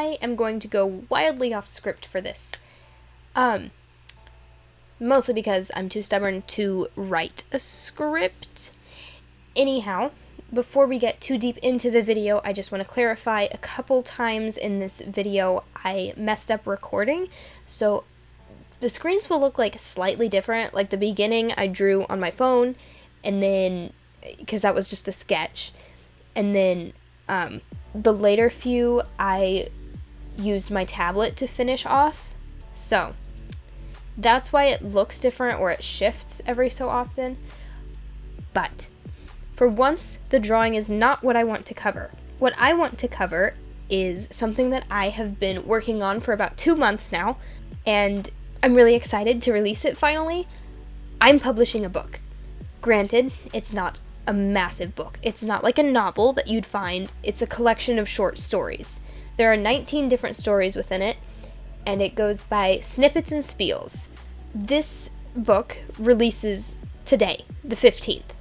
I am going to go wildly off script for this. Mostly because I'm too stubborn to write a script. Anyhow, before we get too deep into the video, I just want to clarify a couple times in this video I messed up recording, so the screens will look like slightly different. Like the beginning I drew on my phone, and then, because that was just a sketch, and then the later few I used my tablet to finish off, so that's why it looks different or it shifts every so often. But for once, the drawing is not what I want to cover. What I want to cover is something that I have been working on for about 2 months now, and I'm really excited to release it finally. I'm publishing a book. Granted, it's not a massive book. It's not like a novel that you'd find. It's a collection of short stories. There are 19 different stories within it, and it goes by Snippets and Spiels. This book releases today, the 15th.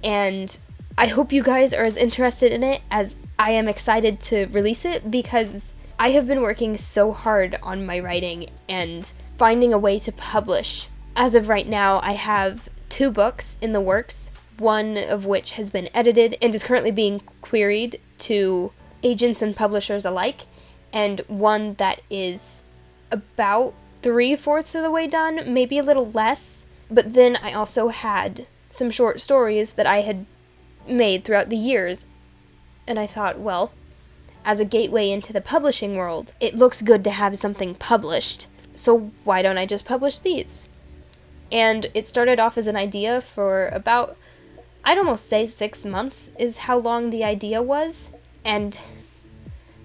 And I hope you guys are as interested in it as I am excited to release it, because I have been working so hard on my writing and finding a way to publish. As of right now, I have 2 books in the works, one of which has been edited and is currently being queried to agents and publishers alike, and one that is about 3/4 of the way done, maybe a little less. But then I also had some short stories that I had made throughout the years, and I thought, well, as a gateway into the publishing world, it looks good to have something published, so why don't I just publish these? And it started off as an idea for about, I'd almost say 6 months is how long the idea was, and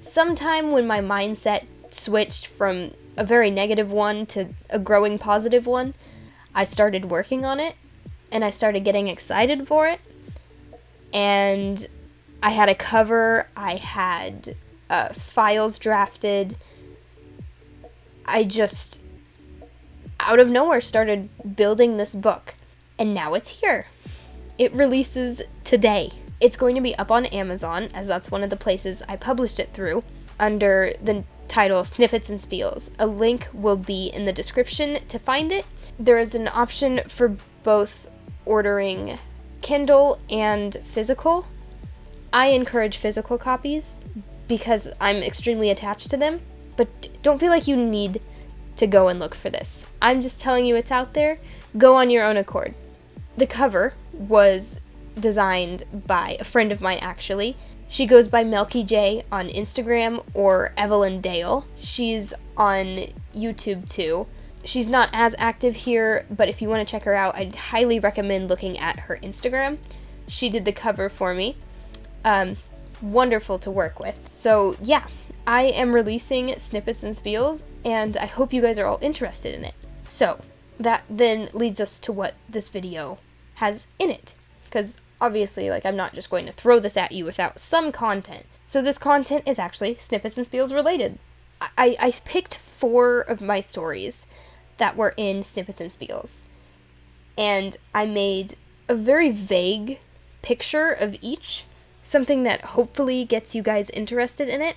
sometime when my mindset switched from a very negative one to a growing positive one, I started working on it, and I started getting excited for it, and I had a cover, I had files drafted. I just, out of nowhere, started building this book, and now it's here. It releases today. It's going to be up on Amazon, as that's one of the places I published it through, under the title Snippets and Spiels. A link will be in the description to find it. There is an option for both ordering Kindle and physical. I encourage physical copies because I'm extremely attached to them, but don't feel like you need to go and look for this. I'm just telling you it's out there. Go on your own accord. The cover was designed by a friend of mine, actually. She goes by Melky J on Instagram, or Evelyn Dale. She's on YouTube too. She's not as active here, but if you want to check her out, I'd highly recommend looking at her Instagram. She did the cover for me. Wonderful to work with. So yeah, I am releasing Snippets and Spiels, and I hope you guys are all interested in it. So that then leads us to what this video has in it, because obviously, I'm not just going to throw this at you without some content. So this content is actually Snippets and Spiels related. I picked 4 of my stories that were in Snippets and Spiels, and I made a very vague picture of each, something that hopefully gets you guys interested in it.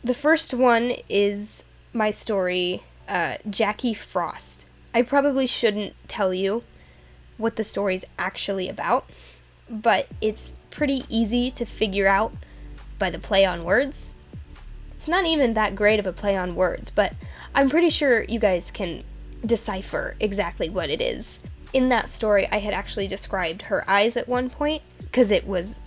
The first one is my story, Jackie Frost. I probably shouldn't tell you what the story's actually about, but it's pretty easy to figure out by the play on words. It's not even that great of a play on words, but I'm pretty sure you guys can decipher exactly what it is. In that story, I had actually described her eyes at one point, because it was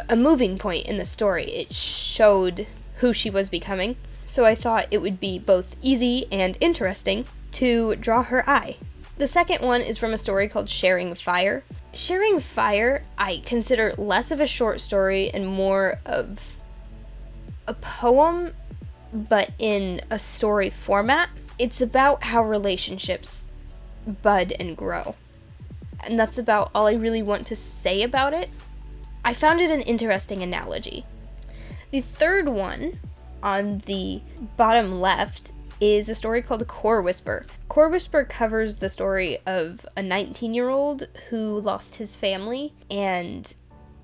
a moving point in the story. It showed who she was becoming, so I thought it would be both easy and interesting to draw her eye. The second one is from a story called Sharing Fire. Sharing Fire, I consider less of a short story and more of a poem, but in a story format. It's about how relationships bud and grow. And that's about all I really want to say about it. I found it an interesting analogy. The third one, on the bottom left, is a story called Core Whisper. Core Whisper covers the story of a 19-year-old who lost his family and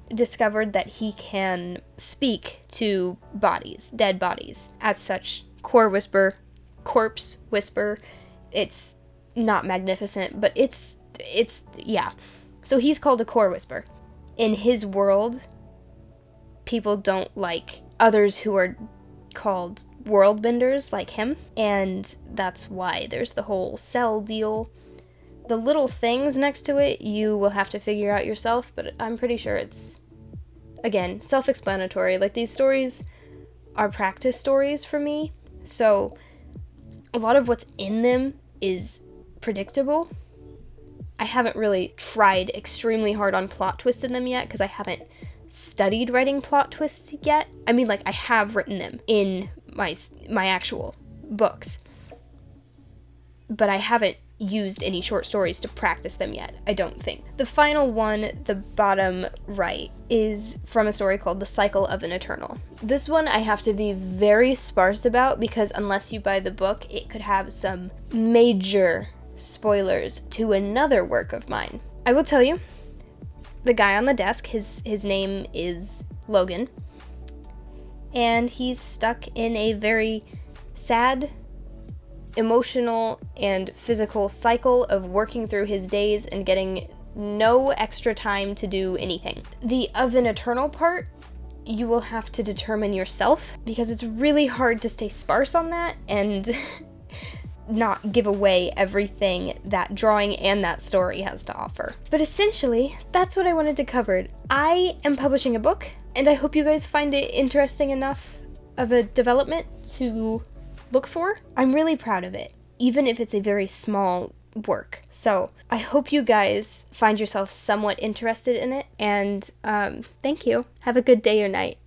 discovered that he can speak to bodies, dead bodies. As such, corpse whisper. It's not magnificent, but it's yeah. So he's called a core whisper. In his world, people don't like others who are called world benders like him, and that's why there's the whole cell deal. The little things next to it you will have to figure out yourself, but I'm pretty sure it's, again, self-explanatory. Like, these stories are practice stories for me, so a lot of what's in them is predictable. I haven't really tried extremely hard on plot twists in them yet, because I haven't studied writing plot twists yet. I mean, like, I have written them in my actual books, but I haven't used any short stories to practice them yet, I don't think. The final one, the bottom right, is from a story called The Cycle of an Eternal. This one I have to be very sparse about, because unless you buy the book, it could have some major spoilers to another work of mine. I will tell you, the guy on the desk, his name is Logan, and he's stuck in a very sad, emotional, and physical cycle of working through his days and getting no extra time to do anything. The of an eternal part, you will have to determine yourself, because it's really hard to stay sparse on that and not give away everything that drawing and that story has to offer. But essentially, that's what I wanted to cover. I am publishing a book, and I hope you guys find it interesting enough of a development to look for. I'm really proud of it, even if it's a very small work. So I hope you guys find yourself somewhat interested in it, and thank you. Have a good day or night.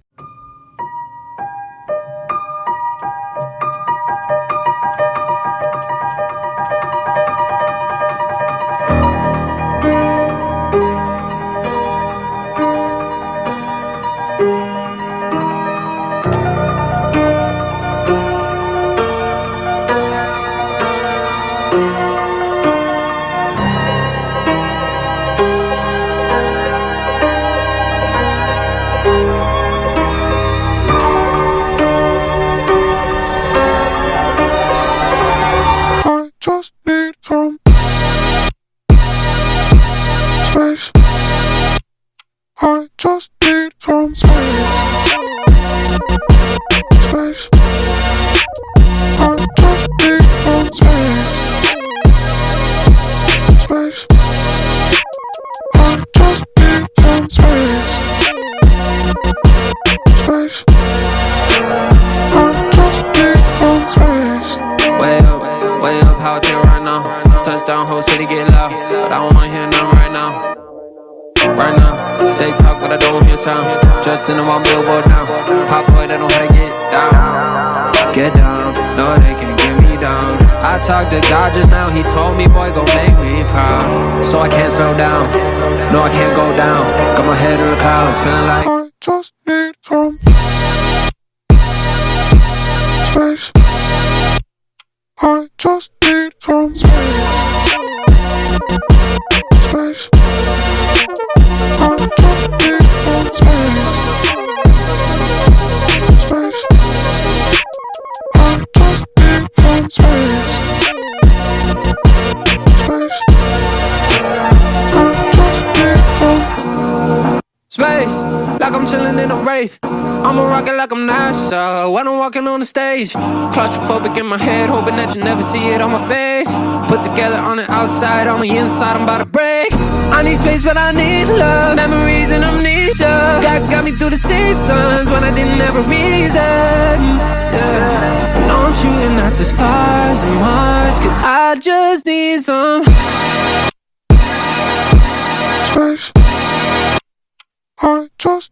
I just need some space. Space. I just need some space. Space. I just need some space. Space. I just need some space. Way up, how it feel right now. Touchdown, whole city get loud, but I don't wanna hear nothing right now. Right now, they talk but I don't hear sound. Just in the one billboard now. Pop boy, they know how to get down. Get down, no they can't get me down. I talked to God just now, he told me boy gon' make me proud. So I can't slow down, no I can't go down. Got my head in the clouds, feeling like I just need some space. I just need some space. Space. I just need some space. Space. I just need some space. Space. I just need some space, like I'm chillin' in a race. I'm a rocket like I'm NASA when I'm walking on the stage. Claustrophobic in my head, hoping that you never see it on my face. Put together on the outside, on the inside I'm about to break. I need space but I need love, memories and amnesia. God got me through the seasons when I didn't have a reason. Yeah. I know I'm shooting at the stars and Mars, cause I just need some space. I just